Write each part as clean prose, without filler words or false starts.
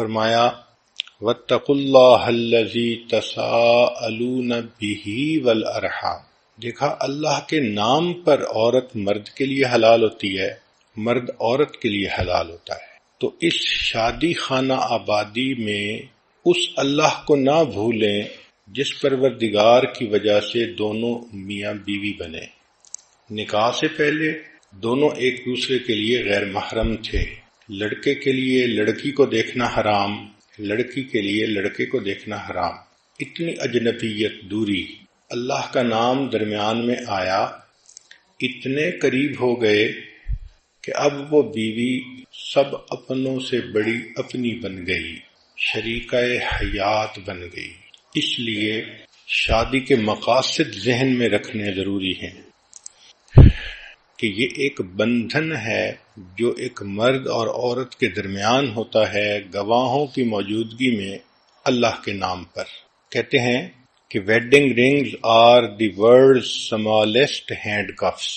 فرمایا وَاتَّقُوا اللَّهَ الَّذِي تَسَاءَلُونَ بِهِ وَالْأَرْحَامَ۔ دیکھا اللہ کے نام پر عورت مرد کے لیے حلال ہوتی ہے، مرد عورت کے لیے حلال ہوتا ہے۔ تو اس شادی خانہ آبادی میں اس اللہ کو نہ بھولیں جس پروردگار کی وجہ سے دونوں میاں بیوی بنے۔ نکاح سے پہلے دونوں ایک دوسرے کے لیے غیر محرم تھے۔ لڑکے کے لیے لڑکی کو دیکھنا حرام، لڑکی کے لیے لڑکے کو دیکھنا حرام۔ اتنی اجنبیت، دوری، اللہ کا نام درمیان میں آیا، اتنے قریب ہو گئے کہ اب وہ بیوی سب اپنوں سے بڑی اپنی بن گئی، شریکہ حیات بن گئی۔ اس لیے شادی کے مقاصد ذہن میں رکھنے ضروری ہیں کہ یہ ایک بندھن ہے جو ایک مرد اور عورت کے درمیان ہوتا ہے گواہوں کی موجودگی میں اللہ کے نام پر۔ کہتے ہیں کہ wedding rings are the world's smallest handcuffs,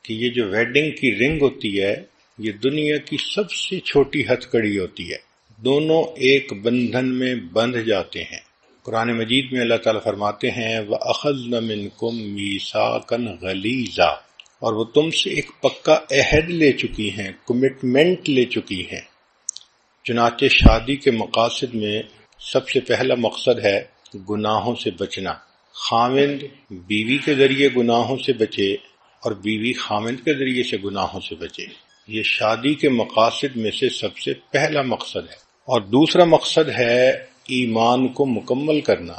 کہ یہ جو ویڈنگ کی رنگ ہوتی ہے یہ دنیا کی سب سے چھوٹی ہتھ کڑی ہوتی ہے، دونوں ایک بندھن میں بندھ جاتے ہیں۔ قرآن مجید میں اللہ تعالیٰ فرماتے ہیں وَأَخَذْنَ مِنْكُمْ مِيثَاقًا غَلِيظًا، اور وہ تم سے ایک پکا عہد لے چکی ہیں، کمٹمنٹ لے چکی ہیں۔ چنانچہ شادی کے مقاصد میں سب سے پہلا مقصد ہے گناہوں سے بچنا۔ خاوند بیوی کے ذریعے گناہوں سے بچے اور بیوی خاوند کے ذریعے سے گناہوں سے بچے، یہ شادی کے مقاصد میں سے سب سے پہلا مقصد ہے۔ اور دوسرا مقصد ہے ایمان کو مکمل کرنا،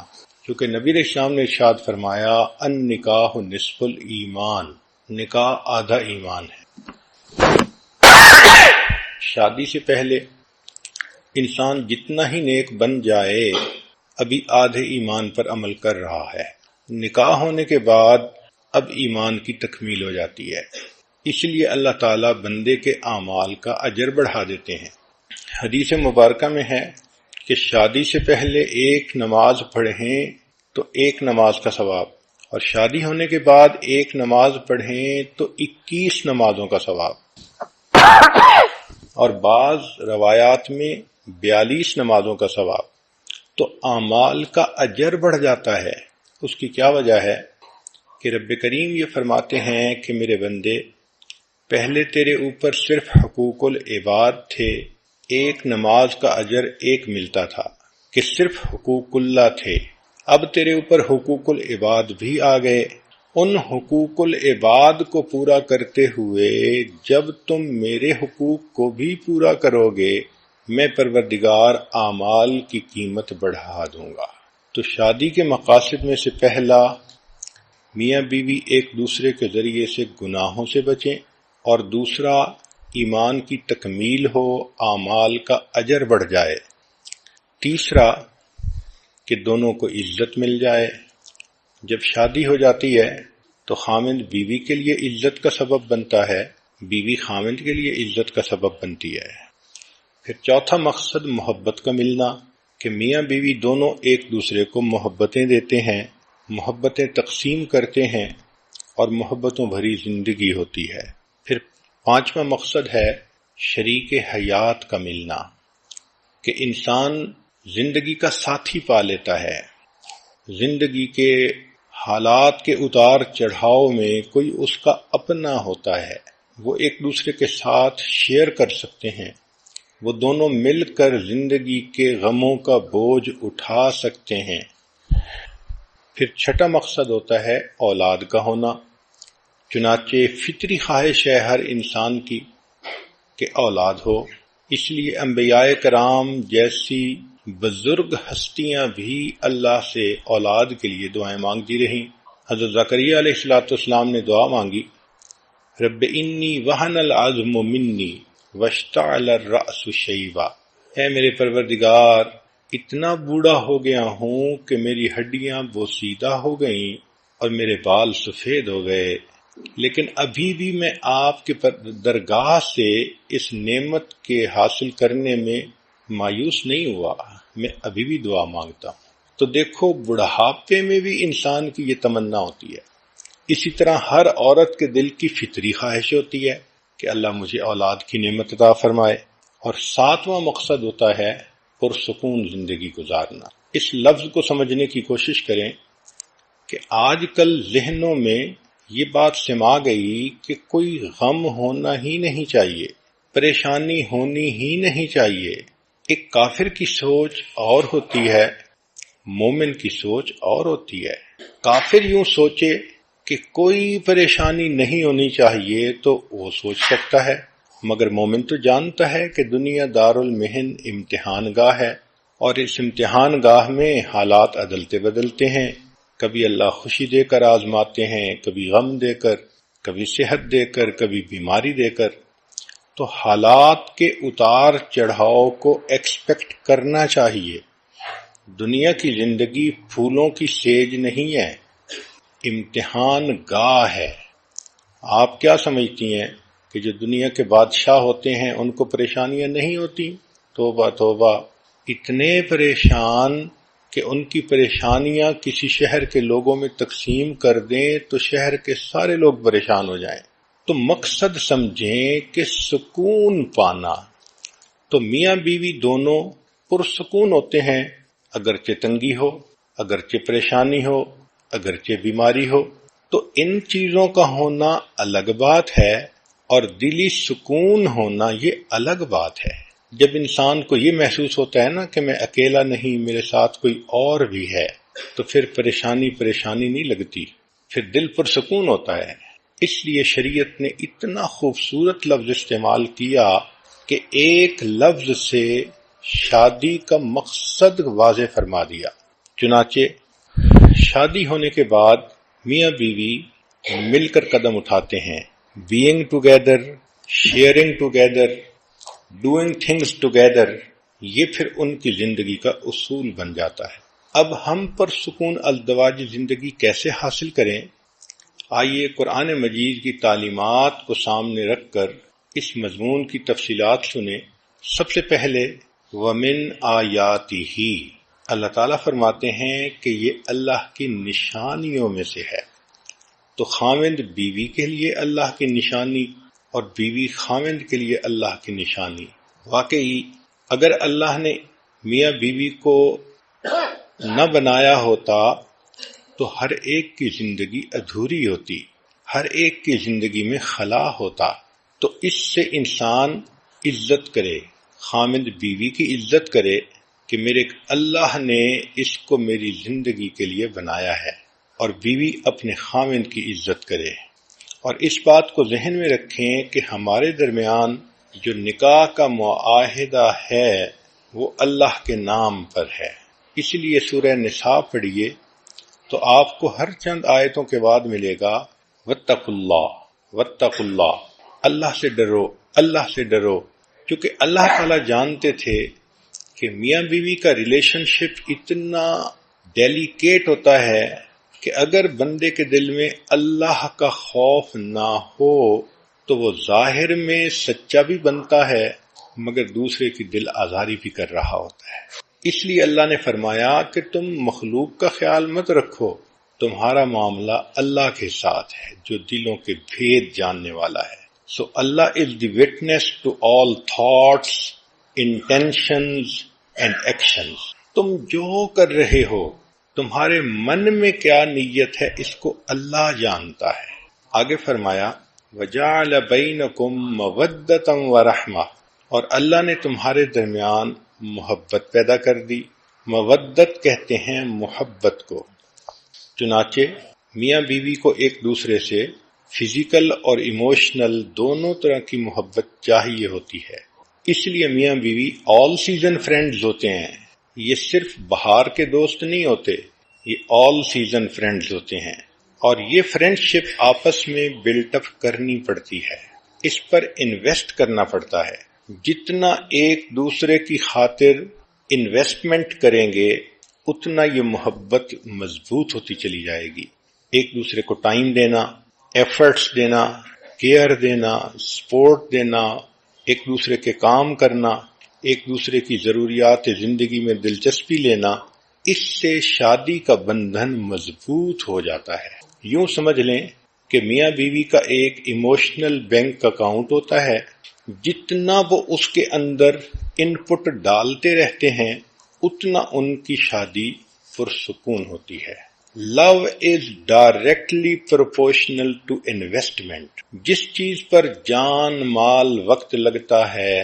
کیونکہ نبی علیہ السلام نے ارشاد فرمایا النکاح نصف الایمان، نکاح آدھا ایمان ہے۔ شادی سے پہلے انسان جتنا ہی نیک بن جائے ابھی آدھے ایمان پر عمل کر رہا ہے، نکاح ہونے کے بعد اب ایمان کی تکمیل ہو جاتی ہے۔ اس لیے اللہ تعالیٰ بندے کے اعمال کا اجر بڑھا دیتے ہیں۔ حدیث مبارکہ میں ہے کہ شادی سے پہلے ایک نماز پڑھیں تو ایک نماز کا ثواب، اور شادی ہونے کے بعد ایک نماز پڑھیں تو 21 نمازوں کا ثواب، اور بعض روایات میں 42 نمازوں کا ثواب۔ تو اعمال کا اجر بڑھ جاتا ہے۔ اس کی کیا وجہ ہے کہ رب کریم یہ فرماتے ہیں کہ میرے بندے پہلے تیرے اوپر صرف حقوق العباد تھے، ایک نماز کا اجر ایک ملتا تھا کہ صرف حقوق اللہ تھے، اب تیرے اوپر حقوق العباد بھی آ گئے۔ ان حقوق العباد کو پورا کرتے ہوئے جب تم میرے حقوق کو بھی پورا کرو گے میں پروردگار اعمال کی قیمت بڑھا دوں گا۔ تو شادی کے مقاصد میں سے پہلا میاں بیوی ایک دوسرے کے ذریعے سے گناہوں سے بچیں، اور دوسرا ایمان کی تکمیل ہو، اعمال کا اجر بڑھ جائے۔ تیسرا کہ دونوں کو عزت مل جائے۔ جب شادی ہو جاتی ہے تو خاوند بیوی کے لیے عزت کا سبب بنتا ہے، بیوی خاوند کے لیے عزت کا سبب بنتی ہے۔ پھر چوتھا مقصد محبت کا ملنا، کہ میاں بیوی دونوں ایک دوسرے کو محبتیں دیتے ہیں، محبتیں تقسیم کرتے ہیں، اور محبتوں بھری زندگی ہوتی ہے۔ پھر پانچواں مقصد ہے شریک حیات کا ملنا، کہ انسان زندگی کا ساتھی پا لیتا ہے، زندگی کے حالات کے اتار چڑھاؤ میں کوئی اس کا اپنا ہوتا ہے، وہ ایک دوسرے کے ساتھ شیئر کر سکتے ہیں، وہ دونوں مل کر زندگی کے غموں کا بوجھ اٹھا سکتے ہیں۔ پھر چھٹا مقصد ہوتا ہے اولاد کا ہونا، چنانچہ فطری خواہش ہے ہر انسان کی کہ اولاد ہو، اس لیے انبیاء کرام جیسی بزرگ ہستیاں بھی اللہ سے اولاد کے لیے دعائیں مانگتی رہیں۔ حضرت زکریا علیہ السلام نے دعا مانگی رب انی وہن العظم منی واشتعل الرأس شیبا، اے میرے پروردگار اتنا بوڑھا ہو گیا ہوں کہ میری ہڈیاں بوسیدہ ہو گئیں اور میرے بال سفید ہو گئے، لیکن ابھی بھی میں آپ کے درگاہ سے اس نعمت کے حاصل کرنے میں مایوس نہیں ہوا، میں ابھی بھی دعا مانگتا ہوں۔ تو دیکھو بڑھاپے میں بھی انسان کی یہ تمنا ہوتی ہے، اسی طرح ہر عورت کے دل کی فطری خواہش ہوتی ہے کہ اللہ مجھے اولاد کی نعمت عطا فرمائے۔ اور ساتواں مقصد ہوتا ہے پرسکون زندگی گزارنا۔ اس لفظ کو سمجھنے کی کوشش کریں کہ آج کل ذہنوں میں یہ بات سما گئی کہ کوئی غم ہونا ہی نہیں چاہیے، پریشانی ہونی ہی نہیں چاہیے۔ ایک کافر کی سوچ اور ہوتی ہے، مومن کی سوچ اور ہوتی ہے۔ کافر یوں سوچے کہ کوئی پریشانی نہیں ہونی چاہیے تو وہ سوچ سکتا ہے، مگر مومن تو جانتا ہے کہ دنیا دارالمحن امتحان گاہ ہے، اور اس امتحان گاہ میں حالات عدلتے بدلتے ہیں۔ کبھی اللہ خوشی دے کر آزماتے ہیں، کبھی غم دے کر، کبھی صحت دے کر، کبھی بیماری دے کر۔ تو حالات کے اتار چڑھاؤ کو ایکسپیکٹ کرنا چاہیے۔ دنیا کی زندگی پھولوں کی سیج نہیں ہے، امتحان گاہ ہے۔ آپ کیا سمجھتی ہیں کہ جو دنیا کے بادشاہ ہوتے ہیں ان کو پریشانیاں نہیں ہوتی؟ توبہ توبہ، اتنے پریشان کہ ان کی پریشانیاں کسی شہر کے لوگوں میں تقسیم کر دیں تو شہر کے سارے لوگ پریشان ہو جائیں۔ تو مقصد سمجھیں کہ سکون پانا۔ تو میاں بیوی دونوں پرسکون ہوتے ہیں، اگرچہ تنگی ہو، اگرچہ پریشانی ہو، اگرچہ بیماری ہو۔ تو ان چیزوں کا ہونا الگ بات ہے، اور دلی سکون ہونا یہ الگ بات ہے۔ جب انسان کو یہ محسوس ہوتا ہے نا کہ میں اکیلا نہیں، میرے ساتھ کوئی اور بھی ہے، تو پھر پریشانی نہیں لگتی، پھر دل پرسکون ہوتا ہے۔ اس لیے شریعت نے اتنا خوبصورت لفظ استعمال کیا کہ ایک لفظ سے شادی کا مقصد واضح فرما دیا۔ چنانچہ شادی ہونے کے بعد میاں بیوی مل کر قدم اٹھاتے ہیں، being together, sharing together, doing things together، یہ پھر ان کی زندگی کا اصول بن جاتا ہے۔ اب ہم پر سکون ازدواجی زندگی کیسے حاصل کریں؟ آئیے قرآن مجید کی تعلیمات کو سامنے رکھ کر اس مضمون کی تفصیلات سنیں۔ سب سے پہلے وَمِنْ آیَاتِهِ، اللہ تعالیٰ فرماتے ہیں کہ یہ اللہ کی نشانیوں میں سے ہے۔ تو خاوند بیوی کے لیے اللہ کی نشانی اور بیوی خاوند کے لیے اللہ کی نشانی۔ واقعی اگر اللہ نے میاں بیوی کو نہ بنایا ہوتا تو ہر ایک کی زندگی ادھوری ہوتی، ہر ایک کی زندگی میں خلا ہوتا۔ تو اس سے انسان عزت کرے، خاوند بیوی کی عزت کرے کہ میرے اللہ نے اس کو میری زندگی کے لیے بنایا ہے، اور بیوی اپنے خاوند کی عزت کرے۔ اور اس بات کو ذہن میں رکھیں کہ ہمارے درمیان جو نکاح کا معاہدہ ہے وہ اللہ کے نام پر ہے۔ اس لیے سورہ نساء پڑھیے تو آپ کو ہر چند آیتوں کے بعد ملے گا واتقوا اللہ، واتقوا اللہ، اللہ سے ڈرو، اللہ سے ڈرو، کیونکہ اللہ تعالیٰ جانتے تھے کہ میاں بیوی کا ریلیشن شپ اتنا ڈیلیکیٹ ہوتا ہے کہ اگر بندے کے دل میں اللہ کا خوف نہ ہو تو وہ ظاہر میں سچا بھی بنتا ہے مگر دوسرے کی دل آزاری بھی کر رہا ہوتا ہے۔ اس لیے اللہ نے فرمایا کہ تم مخلوق کا خیال مت رکھو، تمہارا معاملہ اللہ کے ساتھ ہے جو دلوں کے بھید جاننے والا ہے۔ So Allah is the witness to all thoughts, intentions and actions۔ تم جو کر رہے ہو، تمہارے من میں کیا نیت ہے، اس کو اللہ جانتا ہے۔ آگے فرمایا وَجَعَلَ بَيْنَكُمْ مَوَدَّةً وَرَحْمَةً، اور اللہ نے تمہارے درمیان محبت پیدا کر دی۔ مودت کہتے ہیں محبت کو۔ چنانچہ میاں بیوی کو ایک دوسرے سے فزیکل اور ایموشنل دونوں طرح کی محبت چاہیے ہوتی ہے۔ اس لیے میاں بیوی آل سیزن فرینڈز ہوتے ہیں۔ یہ صرف بہار کے دوست نہیں ہوتے، یہ آل سیزن فرینڈز ہوتے ہیں، اور یہ فرینڈ شپ آپس میں بلٹ اپ کرنی پڑتی ہے، اس پر انویسٹ کرنا پڑتا ہے۔ جتنا ایک دوسرے کی خاطر انویسٹمنٹ کریں گے اتنا یہ محبت مضبوط ہوتی چلی جائے گی۔ ایک دوسرے کو ٹائم دینا، ایفرٹس دینا، کیئر دینا، سپورٹ دینا، ایک دوسرے کے کام کرنا، ایک دوسرے کی ضروریات زندگی میں دلچسپی لینا، اس سے شادی کا بندھن مضبوط ہو جاتا ہے۔ یوں سمجھ لیں کہ میاں بیوی کا ایک ایموشنل بینک اکاؤنٹ ہوتا ہے جتنا وہ اس کے اندر ان پٹ ڈالتے رہتے ہیں اتنا ان کی شادی پرسکون ہوتی ہے۔ Love is directly proportional to investment. جس چیز پر جان مال وقت لگتا ہے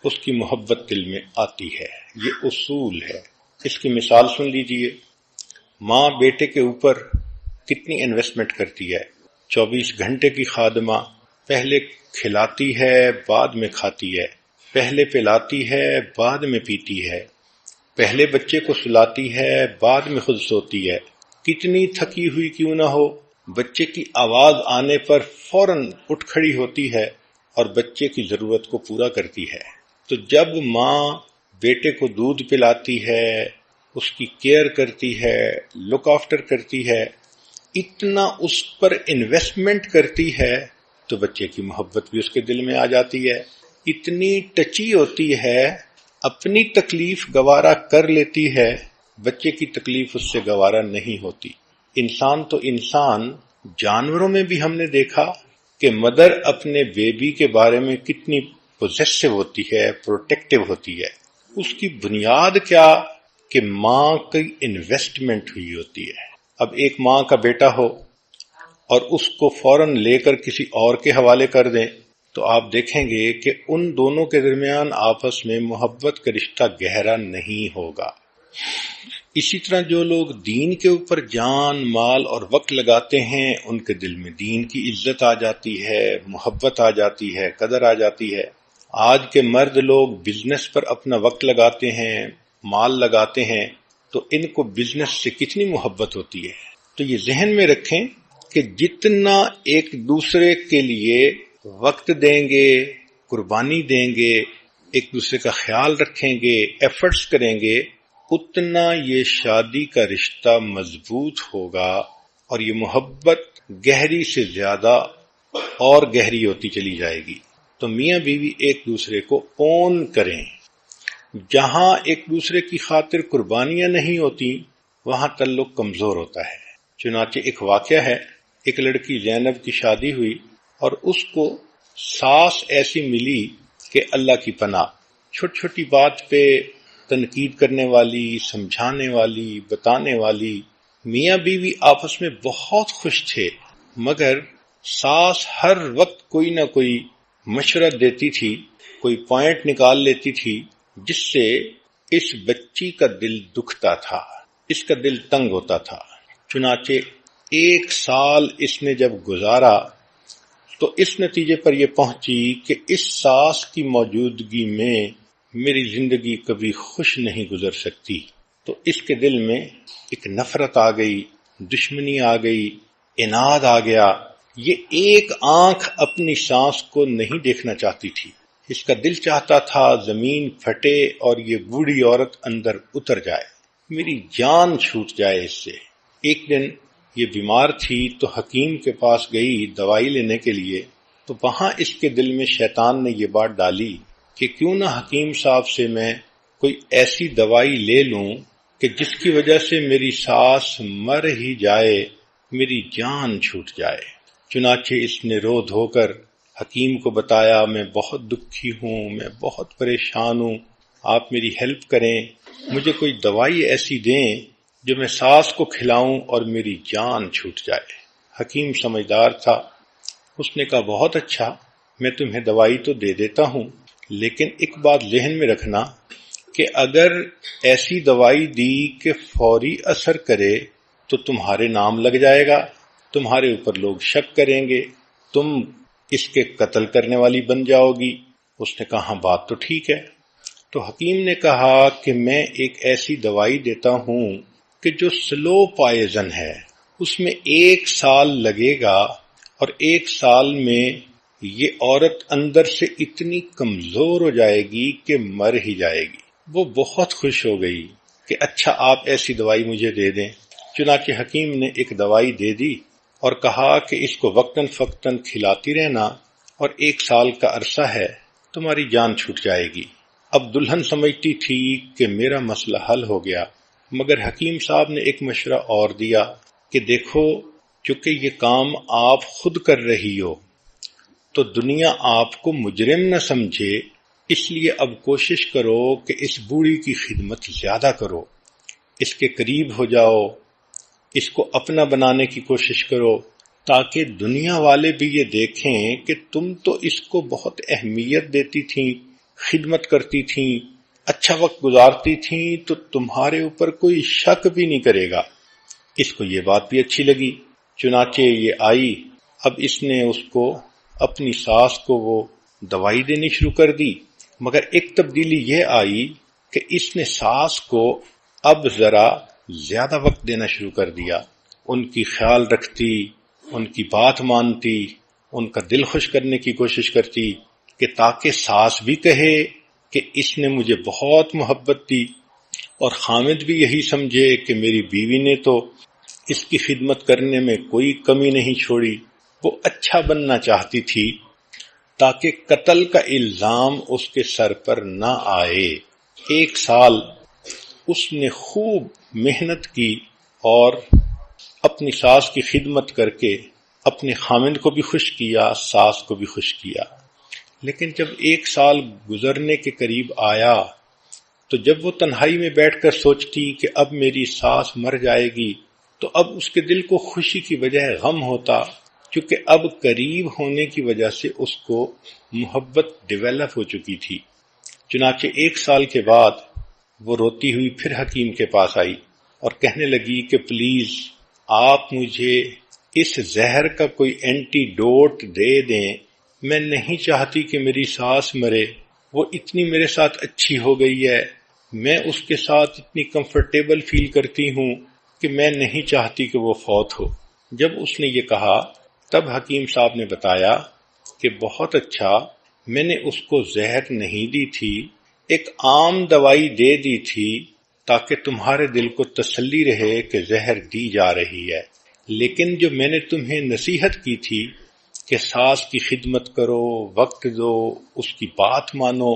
اس کی محبت دل میں آتی ہے، یہ اصول ہے۔ اس کی مثال سن لیجئے، ماں بیٹے کے اوپر کتنی انویسٹمنٹ کرتی ہے۔ 24 گھنٹے کی خادمہ، پہلے کھلاتی ہے بعد میں کھاتی ہے، پہلے پلاتی ہے بعد میں پیتی ہے، پہلے بچے کو سلاتی ہے بعد میں خود سوتی ہے۔ کتنی تھکی ہوئی کیوں نہ ہو، بچے کی آواز آنے پر فوراً اٹھ کھڑی ہوتی ہے اور بچے کی ضرورت کو پورا کرتی ہے۔ تو جب ماں بیٹے کو دودھ پلاتی ہے، اس کی کیئر کرتی ہے، لک آفٹر کرتی ہے، اتنا اس پر انویسٹمنٹ کرتی ہے تو بچے کی محبت بھی اس کے دل میں آ جاتی ہے۔ اتنی ٹچی ہوتی ہے، اپنی تکلیف گوارا کر لیتی ہے، بچے کی تکلیف اس سے گوارا نہیں ہوتی۔ انسان تو انسان، جانوروں میں بھی ہم نے دیکھا کہ مدر اپنے بیبی کے بارے میں کتنی پوزیسو ہوتی ہے، پروٹیکٹیو ہوتی ہے۔ اس کی بنیاد کیا کہ ماں کی انویسٹمنٹ ہوئی ہوتی ہے۔ اب ایک ماں کا بیٹا ہو اور اس کو فوراً لے کر کسی اور کے حوالے کر دیں تو آپ دیکھیں گے کہ ان دونوں کے درمیان آپس میں محبت کا رشتہ گہرا نہیں ہوگا۔ اسی طرح جو لوگ دین کے اوپر جان مال اور وقت لگاتے ہیں ان کے دل میں دین کی عزت آ جاتی ہے، محبت آ جاتی ہے، قدر آ جاتی ہے۔ آج کے مرد لوگ بزنس پر اپنا وقت لگاتے ہیں، مال لگاتے ہیں، تو ان کو بزنس سے کتنی محبت ہوتی ہے۔ تو یہ ذہن میں رکھیں کہ جتنا ایک دوسرے کے لیے وقت دیں گے، قربانی دیں گے، ایک دوسرے کا خیال رکھیں گے، ایفرٹس کریں گے، اتنا یہ شادی کا رشتہ مضبوط ہوگا اور یہ محبت گہری سے زیادہ اور گہری ہوتی چلی جائے گی۔ تو میاں بیوی ایک دوسرے کو اون کریں۔ جہاں ایک دوسرے کی خاطر قربانیاں نہیں ہوتی وہاں تعلق کمزور ہوتا ہے۔ چنانچہ ایک واقعہ ہے، ایک لڑکی زینب کی شادی ہوئی اور اس کو ساس ایسی ملی کہ اللہ کی پناہ، چھوٹی چھوٹی بات پہ تنقید کرنے والی، سمجھانے والی، بتانے والی۔ میاں بیوی آپس میں بہت خوش تھے، مگر ساس ہر وقت کوئی نہ کوئی مشورہ دیتی تھی، کوئی پوائنٹ نکال لیتی تھی جس سے اس بچی کا دل دکھتا تھا، اس کا دل تنگ ہوتا تھا۔ چنانچہ 1 سال اس نے جب گزارا تو اس نتیجے پر یہ پہنچی کہ اس ساس کی موجودگی میں میری زندگی کبھی خوش نہیں گزر سکتی۔ تو اس کے دل میں ایک نفرت آ گئی، دشمنی آ گئی، عناد آ گیا۔ یہ ایک آنکھ اپنی ساس کو نہیں دیکھنا چاہتی تھی، اس کا دل چاہتا تھا زمین پھٹے اور یہ بوڑھی عورت اندر اتر جائے، میری جان چھوٹ جائے اس سے۔ ایک دن یہ بیمار تھی تو حکیم کے پاس گئی دوائی لینے کے لیے، تو وہاں اس کے دل میں شیطان نے یہ بات ڈالی کہ کیوں نہ حکیم صاحب سے میں کوئی ایسی دوائی لے لوں کہ جس کی وجہ سے میری ساس مر ہی جائے، میری جان چھوٹ جائے۔ چنانچہ اس نے رو دھو کر حکیم کو بتایا، میں بہت دکھی ہوں، میں بہت پریشان ہوں، آپ میری ہیلپ کریں، مجھے کوئی دوائی ایسی دیں جو میں ساس کو کھلاؤں اور میری جان چھوٹ جائے۔ حکیم سمجھدار تھا، اس نے کہا بہت اچھا، میں تمہیں دوائی تو دے دیتا ہوں، لیکن ایک بات ذہن میں رکھنا کہ اگر ایسی دوائی دی کہ فوری اثر کرے تو تمہارے نام لگ جائے گا، تمہارے اوپر لوگ شک کریں گے، تم اس کے قتل کرنے والی بن جاؤ گی۔ اس نے کہا ہاں بات تو ٹھیک ہے۔ تو حکیم نے کہا کہ میں ایک ایسی دوائی دیتا ہوں کہ جو سلو پوائزن ہے، اس میں 1 سال لگے گا اور 1 سال میں یہ عورت اندر سے اتنی کمزور ہو جائے گی کہ مر ہی جائے گی۔ وہ بہت خوش ہو گئی کہ اچھا آپ ایسی دوائی مجھے دے دیں۔ چنانچہ حکیم نے ایک دوائی دے دی اور کہا کہ اس کو وقتاً فوقتاً کھلاتی رہنا اور 1 سال کا عرصہ ہے، تمہاری جان چھوٹ جائے گی۔ اب دلہن سمجھتی تھی کہ میرا مسئلہ حل ہو گیا، مگر حکیم صاحب نے ایک مشورہ اور دیا کہ دیکھو چونکہ یہ کام آپ خود کر رہی ہو تو دنیا آپ کو مجرم نہ سمجھے، اس لیے اب کوشش کرو کہ اس بوڑھی کی خدمت زیادہ کرو، اس کے قریب ہو جاؤ، اس کو اپنا بنانے کی کوشش کرو، تاکہ دنیا والے بھی یہ دیکھیں کہ تم تو اس کو بہت اہمیت دیتی تھیں، خدمت کرتی تھیں، اچھا وقت گزارتی تھیں، تو تمہارے اوپر کوئی شک بھی نہیں کرے گا۔ اس کو یہ بات بھی اچھی لگی، چنانچہ یہ آئی۔ اب اس نے اس کو اپنی ساس کو وہ دوائی دینی شروع کر دی، مگر ایک تبدیلی یہ آئی کہ اس نے ساس کو اب ذرا زیادہ وقت دینا شروع کر دیا، ان کی خیال رکھتی، ان کی بات مانتی، ان کا دل خوش کرنے کی کوشش کرتی، کہ تاکہ ساس بھی کہے کہ اس نے مجھے بہت محبت دی، اور خامد بھی یہی سمجھے کہ میری بیوی نے تو اس کی خدمت کرنے میں کوئی کمی نہیں چھوڑی۔ وہ اچھا بننا چاہتی تھی تاکہ قتل کا الزام اس کے سر پر نہ آئے۔ 1 سال اس نے خوب محنت کی اور اپنی ساس کی خدمت کر کے اپنے خامند کو بھی خوش کیا، ساس کو بھی خوش کیا۔ لیکن جب 1 سال گزرنے کے قریب آیا تو جب وہ تنہائی میں بیٹھ کر سوچتی کہ اب میری ساس مر جائے گی، تو اب اس کے دل کو خوشی کی بجائے غم ہوتا، کیونکہ اب قریب ہونے کی وجہ سے اس کو محبت ڈیولپ ہو چکی تھی۔ چنانچہ 1 سال کے بعد وہ روتی ہوئی پھر حکیم کے پاس آئی اور کہنے لگی کہ پلیز آپ مجھے اس زہر کا کوئی اینٹی ڈوٹ دے دیں، میں نہیں چاہتی کہ میری ساس مرے، وہ اتنی میرے ساتھ اچھی ہو گئی ہے، میں اس کے ساتھ اتنی کمفرٹیبل فیل کرتی ہوں کہ میں نہیں چاہتی کہ وہ فوت ہو۔ جب اس نے یہ کہا تب حکیم صاحب نے بتایا کہ بہت اچھا، میں نے اس کو زہر نہیں دی تھی، ایک عام دوائی دے دی تھی تاکہ تمہارے دل کو تسلی رہے کہ زہر دی جا رہی ہے، لیکن جو میں نے تمہیں نصیحت کی تھی کہ ساس کی خدمت کرو، وقت دو، اس کی بات مانو،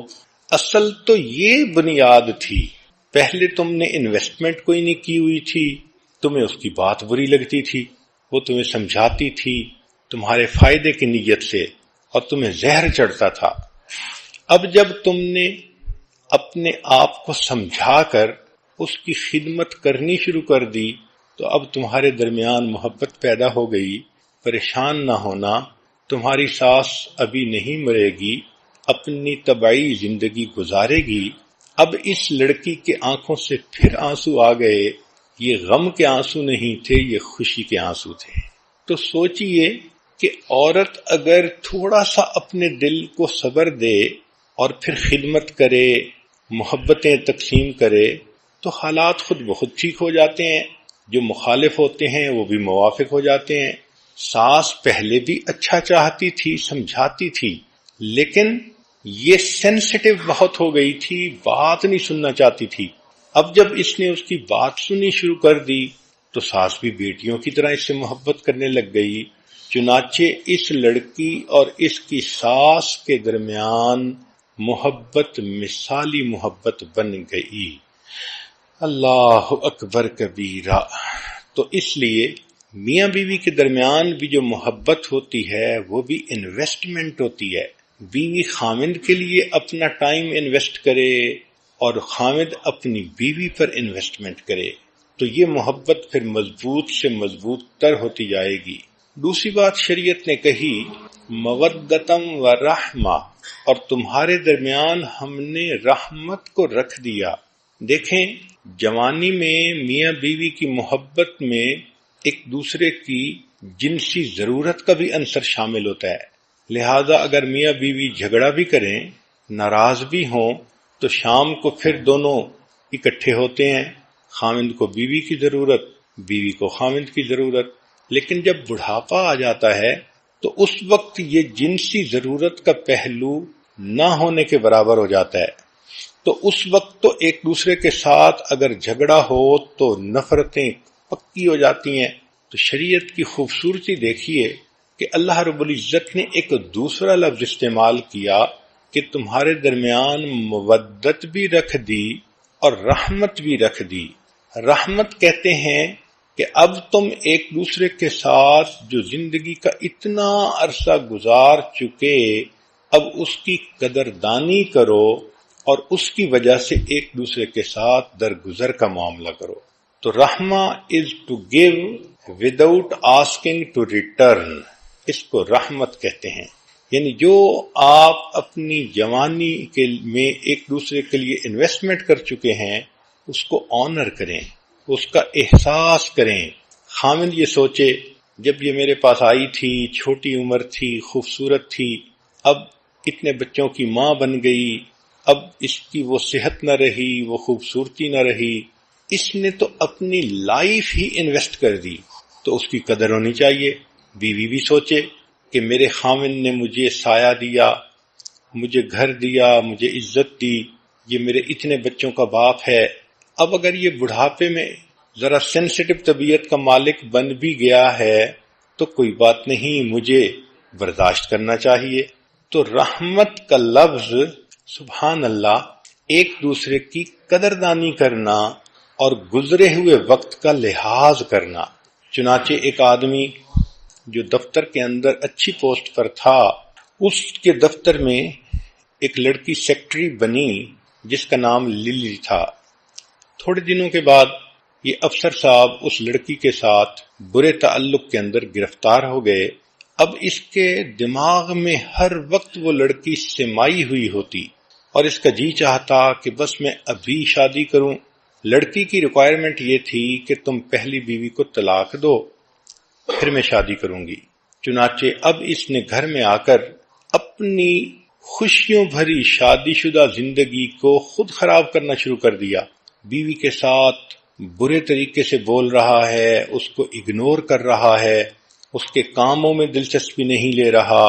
اصل تو یہ بنیاد تھی۔ پہلے تم نے انویسٹمنٹ کوئی نہیں کی ہوئی تھی، تمہیں اس کی بات بری لگتی تھی، وہ تمہیں سمجھاتی تھی تمہارے فائدے کی نیت سے، اور تمہیں زہر چڑھتا تھا۔ اب جب تم نے اپنے آپ کو سمجھا کر اس کی خدمت کرنی شروع کر دی تو اب تمہارے درمیان محبت پیدا ہو گئی۔ پریشان نہ ہونا، تمہاری ساس ابھی نہیں مرے گی، اپنی طبعی زندگی گزارے گی۔ اب اس لڑکی کے آنکھوں سے پھر آنسو آ گئے، یہ غم کے آنسو نہیں تھے، یہ خوشی کے آنسو تھے۔ تو سوچئے کہ عورت اگر تھوڑا سا اپنے دل کو صبر دے اور پھر خدمت کرے، محبتیں تقسیم کرے، تو حالات خود بخود ٹھیک ہو جاتے ہیں، جو مخالف ہوتے ہیں وہ بھی موافق ہو جاتے ہیں۔ ساس پہلے بھی اچھا چاہتی تھی، سمجھاتی تھی، لیکن یہ سینسٹیو بہت ہو گئی تھی، بات نہیں سننا چاہتی تھی۔ اب جب اس نے اس کی بات سنی شروع کر دی تو ساس بھی بیٹیوں کی طرح اس سے محبت کرنے لگ گئی۔ چنانچہ اس لڑکی اور اس کی ساس کے درمیان محبت مثالی محبت بن گئی۔ اللہ اکبر کبیرہ۔ تو اس لیے میاں بیوی کے درمیان بھی جو محبت ہوتی ہے وہ بھی انویسٹمنٹ ہوتی ہے۔ بیوی خامند کے لیے اپنا ٹائم انویسٹ کرے اور خامند اپنی بیوی پر انویسٹمنٹ کرے، تو یہ محبت پھر مضبوط سے مضبوط تر ہوتی جائے گی۔ دوسری بات شریعت نے کہی مودتم و رحمہ، اور تمہارے درمیان ہم نے رحمت کو رکھ دیا۔ دیکھیں، جوانی میں میاں بیوی کی محبت میں ایک دوسرے کی جنسی ضرورت کا بھی عنصر شامل ہوتا ہے، لہذا اگر میاں بیوی جھگڑا بھی کریں، ناراض بھی ہوں، تو شام کو پھر دونوں اکٹھے ہوتے ہیں، خامند کو بیوی کی ضرورت، بیوی کو خامند کی ضرورت۔ لیکن جب بڑھاپا آ جاتا ہے تو اس وقت یہ جنسی ضرورت کا پہلو نہ ہونے کے برابر ہو جاتا ہے، تو اس وقت تو ایک دوسرے کے ساتھ اگر جھگڑا ہو تو نفرتیں پکی ہو جاتی ہیں۔ تو شریعت کی خوبصورتی دیکھیے کہ اللہ رب العزت نے ایک دوسرا لفظ استعمال کیا کہ تمہارے درمیان مودت بھی رکھ دی اور رحمت بھی رکھ دی۔ رحمت کہتے ہیں کہ اب تم ایک دوسرے کے ساتھ جو زندگی کا اتنا عرصہ گزار چکے، اب اس کی قدردانی کرو اور اس کی وجہ سے ایک دوسرے کے ساتھ درگزر کا معاملہ کرو۔ تو رحمہ is to give without asking to return, اس کو رحمت کہتے ہیں۔ یعنی جو آپ اپنی جوانی میں ایک دوسرے کے لیے انویسٹمنٹ کر چکے ہیں اس کو آنر کریں، اس کا احساس کریں۔ خامد یہ سوچے جب یہ میرے پاس آئی تھی، چھوٹی عمر تھی، خوبصورت تھی، اب اتنے بچوں کی ماں بن گئی، اب اس کی وہ صحت نہ رہی، وہ خوبصورتی نہ رہی، اس نے تو اپنی لائف ہی انویسٹ کر دی، تو اس کی قدر ہونی چاہیے۔ بیوی بھی سوچے کہ میرے خامن نے مجھے سایہ دیا، مجھے گھر دیا، مجھے عزت دی، یہ میرے اتنے بچوں کا باپ ہے، اب اگر یہ بڑھاپے میں ذرا سینسٹیو طبیعت کا مالک بن بھی گیا ہے تو کوئی بات نہیں، مجھے برداشت کرنا چاہیے۔ تو رحمت کا لفظ، سبحان اللہ، ایک دوسرے کی قدردانی کرنا اور گزرے ہوئے وقت کا لحاظ کرنا۔ چنانچہ ایک آدمی جو دفتر کے اندر اچھی پوسٹ پر تھا، اس کے دفتر میں ایک لڑکی سیکٹری بنی جس کا نام للی تھا۔ تھوڑے دنوں کے بعد یہ افسر صاحب اس لڑکی کے ساتھ برے تعلق کے اندر گرفتار ہو گئے۔ اب اس کے دماغ میں ہر وقت وہ لڑکی سمائی ہوئی ہوتی اور اس کا جی چاہتا کہ بس میں ابھی شادی کروں۔ لڑکی کی ریکوائرمنٹ یہ تھی کہ تم پہلی بیوی کو طلاق دو، پھر میں شادی کروں گی۔ چنانچہ اب اس نے گھر میں آ کر اپنی خوشیوں بھری شادی شدہ زندگی کو خود خراب کرنا شروع کر دیا۔ بیوی کے ساتھ برے طریقے سے بول رہا ہے، اس کو اگنور کر رہا ہے، اس کے کاموں میں دلچسپی نہیں لے رہا،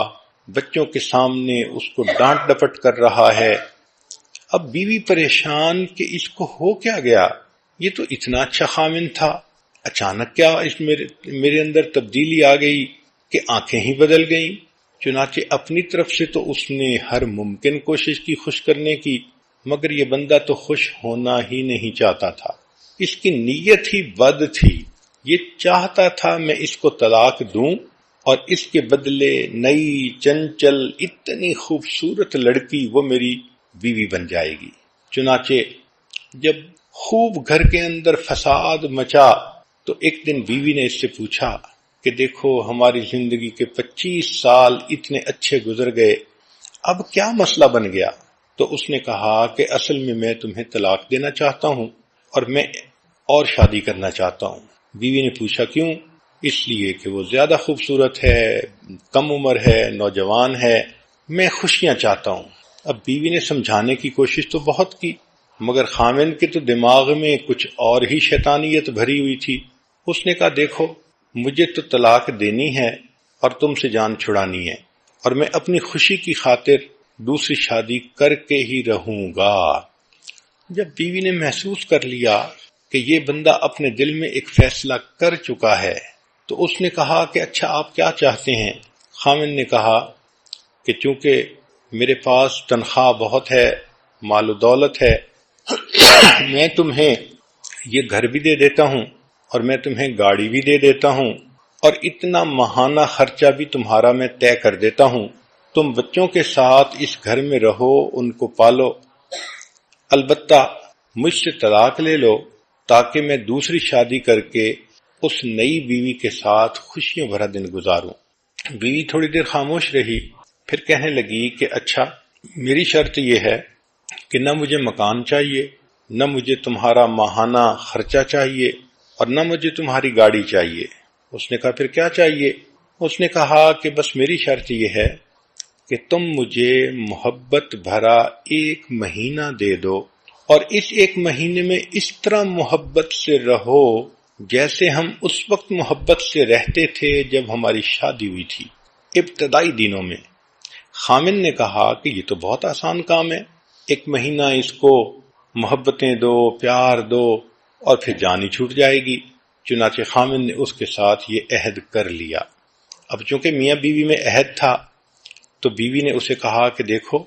بچوں کے سامنے اس کو ڈانٹ ڈپٹ کر رہا ہے۔ اب بیوی پریشان کہ اس کو ہو کیا گیا، یہ تو اتنا اچھا خامن تھا، اچانک کیا اس میرے اندر تبدیلی آ گئی کہ آنکھیں ہی بدل گئیں۔ چنانچہ اپنی طرف سے تو اس نے ہر ممکن کوشش کی خوش کرنے کی، مگر یہ بندہ تو خوش ہونا ہی نہیں چاہتا تھا، اس کی نیت ہی بد تھی۔ یہ چاہتا تھا میں اس کو طلاق دوں اور اس کے بدلے نئی چنچل اتنی خوبصورت لڑکی وہ میری بیوی بن جائے گی۔ چنانچہ جب خوب گھر کے اندر فساد مچا تو ایک دن بیوی نے اس سے پوچھا کہ دیکھو ہماری زندگی کے 25 سال اتنے اچھے گزر گئے، اب کیا مسئلہ بن گیا؟ تو اس نے کہا کہ اصل میں تمہیں طلاق دینا چاہتا ہوں اور میں اور شادی کرنا چاہتا ہوں۔ بیوی نے پوچھا کیوں؟ اس لیے کہ وہ زیادہ خوبصورت ہے، کم عمر ہے، نوجوان ہے، میں خوشیاں چاہتا ہوں۔ اب بیوی نے سمجھانے کی کوشش تو بہت کی، مگر خامن کے تو دماغ میں کچھ اور ہی شیطانیت بھری ہوئی تھی۔ اس نے کہا دیکھو مجھے تو طلاق دینی ہے اور تم سے جان چھڑانی ہے، اور میں اپنی خوشی کی خاطر دوسری شادی کر کے ہی رہوں گا۔ جب بیوی نے محسوس کر لیا کہ یہ بندہ اپنے دل میں ایک فیصلہ کر چکا ہے تو اس نے کہا کہ اچھا آپ کیا چاہتے ہیں؟ خامن نے کہا کہ چونکہ میرے پاس تنخواہ بہت ہے، مال و دولت ہے، میں تمہیں یہ گھر بھی دے دیتا ہوں اور میں تمہیں گاڑی بھی دے دیتا ہوں اور اتنا ماہانہ خرچہ بھی تمہارا میں طے کر دیتا ہوں، تم بچوں کے ساتھ اس گھر میں رہو، ان کو پالو، البتہ مجھ سے طلاق لے لو تاکہ میں دوسری شادی کر کے اس نئی بیوی کے ساتھ خوشیوں بھرا دن گزاروں۔ بیوی تھوڑی دیر خاموش رہی، پھر کہنے لگی کہ اچھا میری شرط یہ ہے کہ نہ مجھے مکان چاہیے، نہ مجھے تمہارا ماہانہ خرچہ چاہیے اور نہ مجھے تمہاری گاڑی چاہیے۔ اس نے کہا پھر کیا چاہیے؟ اس نے کہا کہ بس میری شرط یہ ہے کہ تم مجھے محبت بھرا 1 مہینہ دے دو اور اس 1 مہینے میں اس طرح محبت سے رہو جیسے ہم اس وقت محبت سے رہتے تھے جب ہماری شادی ہوئی تھی، ابتدائی دنوں میں۔ خامن نے کہا کہ یہ تو بہت آسان کام ہے، 1 مہینہ اس کو محبتیں دو، پیار دو اور پھر جان ہی چھوٹ جائے گی۔ چنانچہ خامن نے اس کے ساتھ یہ عہد کر لیا۔ اب چونکہ میاں بیوی میں عہد تھا تو بیوی نے اسے کہا کہ دیکھو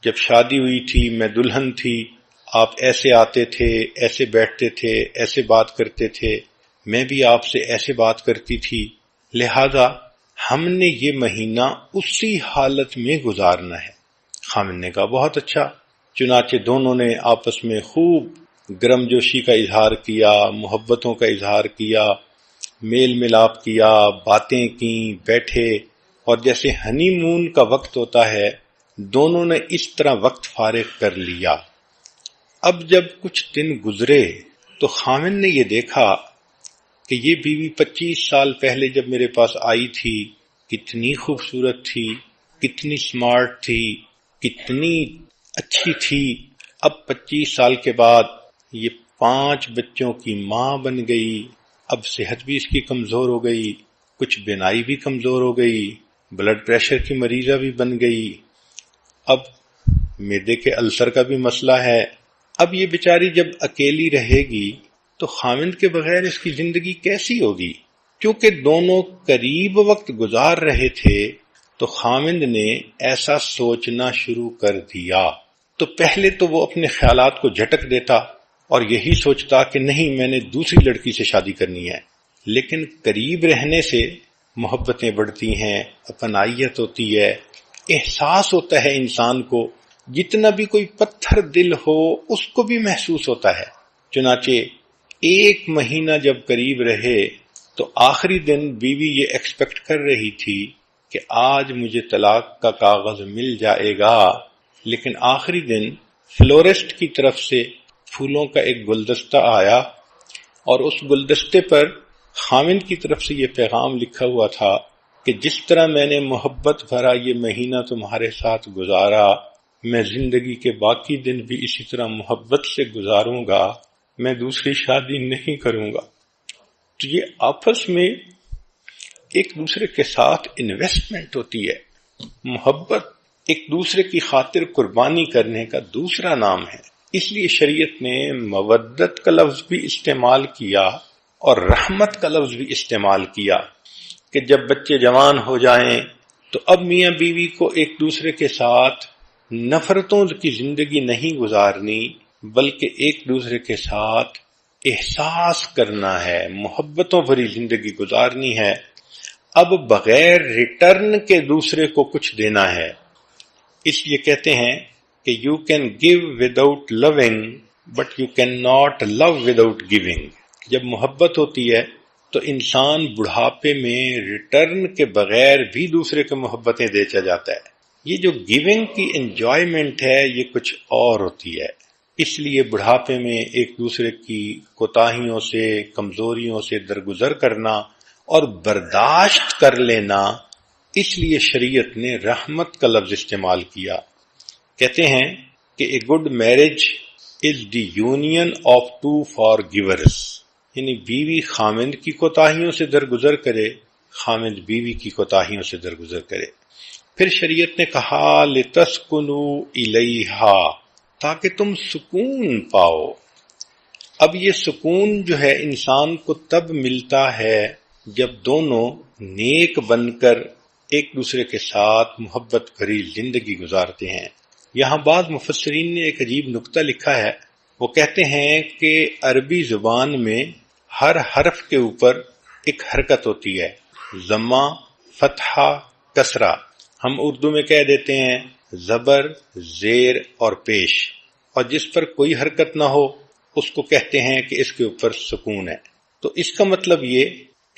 جب شادی ہوئی تھی میں دلہن تھی، آپ ایسے آتے تھے، ایسے بیٹھتے تھے، ایسے بات کرتے تھے، میں بھی آپ سے ایسے بات کرتی تھی، لہذا ہم نے یہ مہینہ اسی حالت میں گزارنا ہے۔ خامد نے کہا بہت اچھا۔ چنانچہ دونوں نے آپس میں خوب گرم جوشی کا اظہار کیا، محبتوں کا اظہار کیا، میل ملاپ کیا، باتیں کیں، بیٹھے، اور جیسے ہنی مون کا وقت ہوتا ہے دونوں نے اس طرح وقت فارغ کر لیا۔ اب جب کچھ دن گزرے تو خامد نے یہ دیکھا کہ یہ بیوی 25 سال پہلے جب میرے پاس آئی تھی کتنی خوبصورت تھی، کتنی سمارٹ تھی، کتنی اچھی تھی، اب 25 سال کے بعد یہ 5 بچوں کی ماں بن گئی، اب صحت بھی اس کی کمزور ہو گئی، کچھ بینائی بھی کمزور ہو گئی، بلڈ پریشر کی مریضہ بھی بن گئی، اب معدے کے السر کا بھی مسئلہ ہے۔ اب یہ بیچاری جب اکیلی رہے گی تو خامد کے بغیر اس کی زندگی کیسی ہوگی؟ کیونکہ دونوں قریب وقت گزار رہے تھے تو خامد نے ایسا سوچنا شروع کر دیا۔ تو پہلے تو وہ اپنے خیالات کو جھٹک دیتا اور یہی سوچتا کہ نہیں میں نے دوسری لڑکی سے شادی کرنی ہے، لیکن قریب رہنے سے محبتیں بڑھتی ہیں، اپنائیت ہوتی ہے، احساس ہوتا ہے انسان کو، جتنا بھی کوئی پتھر دل ہو اس کو بھی محسوس ہوتا ہے۔ چنانچہ 1 مہینہ جب قریب رہے تو آخری دن بیوی یہ ایکسپیکٹ کر رہی تھی کہ آج مجھے طلاق کا کاغذ مل جائے گا، لیکن آخری دن فلورسٹ کی طرف سے پھولوں کا ایک گلدستہ آیا اور اس گلدستے پر خامد کی طرف سے یہ پیغام لکھا ہوا تھا کہ جس طرح میں نے محبت بھرا یہ مہینہ تمہارے ساتھ گزارا، میں زندگی کے باقی دن بھی اسی طرح محبت سے گزاروں گا، میں دوسری شادی نہیں کروں گا۔ تو یہ آپس میں ایک دوسرے کے ساتھ انویسٹمنٹ ہوتی ہے۔ محبت ایک دوسرے کی خاطر قربانی کرنے کا دوسرا نام ہے۔ اس لیے شریعت نے مودت کا لفظ بھی استعمال کیا اور رحمت کا لفظ بھی استعمال کیا کہ جب بچے جوان ہو جائیں تو اب میاں بیوی کو ایک دوسرے کے ساتھ نفرتوں کی زندگی نہیں گزارنی، بلکہ ایک دوسرے کے ساتھ احساس کرنا ہے، محبتوں بھری زندگی گزارنی ہے۔ اب بغیر ریٹرن کے دوسرے کو کچھ دینا ہے۔ اس لیے کہتے ہیں کہ you can give without loving but you can not love without giving. جب محبت ہوتی ہے تو انسان بڑھاپے میں ریٹرن کے بغیر بھی دوسرے کو محبتیں دیتا جاتا ہے۔ یہ جو گیونگ کی انجوائمنٹ ہے یہ کچھ اور ہوتی ہے۔ اس لیے بڑھاپے میں ایک دوسرے کی کوتاہیوں سے، کمزوریوں سے درگزر کرنا اور برداشت کر لینا، اس لیے شریعت نے رحمت کا لفظ استعمال کیا۔ کہتے ہیں کہ a good marriage is the union of 2 فارگیورز، یعنی بیوی خامند کی کوتاہیوں سے درگزر کرے، خامند بیوی کی کوتاہیوں سے درگزر کرے۔ پھر شریعت نے کہا لِتَسْكُنُوا إِلَيْهَا، تاکہ تم سکون پاؤ۔ اب یہ سکون جو ہے انسان کو تب ملتا ہے جب دونوں نیک بن کر ایک دوسرے کے ساتھ محبت بھری زندگی گزارتے ہیں۔ یہاں بعض مفسرین نے ایک عجیب نکتہ لکھا ہے۔ وہ کہتے ہیں کہ عربی زبان میں ہر حرف کے اوپر ایک حرکت ہوتی ہے، ضمہ، فتحہ، کسرہ۔ ہم اردو میں کہہ دیتے ہیں زبر، زیر اور پیش، اور جس پر کوئی حرکت نہ ہو اس کو کہتے ہیں کہ اس کے اوپر سکون ہے۔ تو اس کا مطلب یہ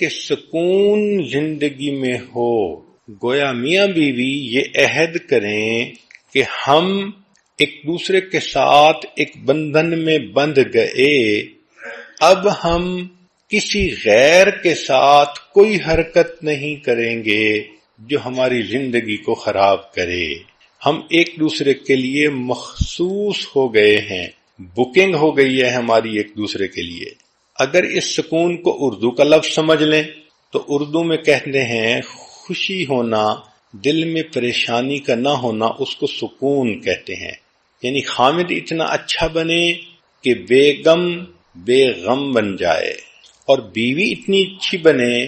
کہ سکون زندگی میں ہو۔ گویا میاں بیوی یہ عہد کریں کہ ہم ایک دوسرے کے ساتھ ایک بندھن میں بندھ گئے، اب ہم کسی غیر کے ساتھ کوئی حرکت نہیں کریں گے جو ہماری زندگی کو خراب کرے۔ ہم ایک دوسرے کے لیے مخصوص ہو گئے ہیں، بکنگ ہو گئی ہے ہماری ایک دوسرے کے لیے۔ اگر اس سکون کو اردو کا لفظ سمجھ لیں تو اردو میں کہتے ہیں خوشی ہونا، دل میں پریشانی کا نہ ہونا، اس کو سکون کہتے ہیں۔ یعنی خامد اتنا اچھا بنے کہ بے غم بے غم بن جائے، اور بیوی اتنی اچھی بنے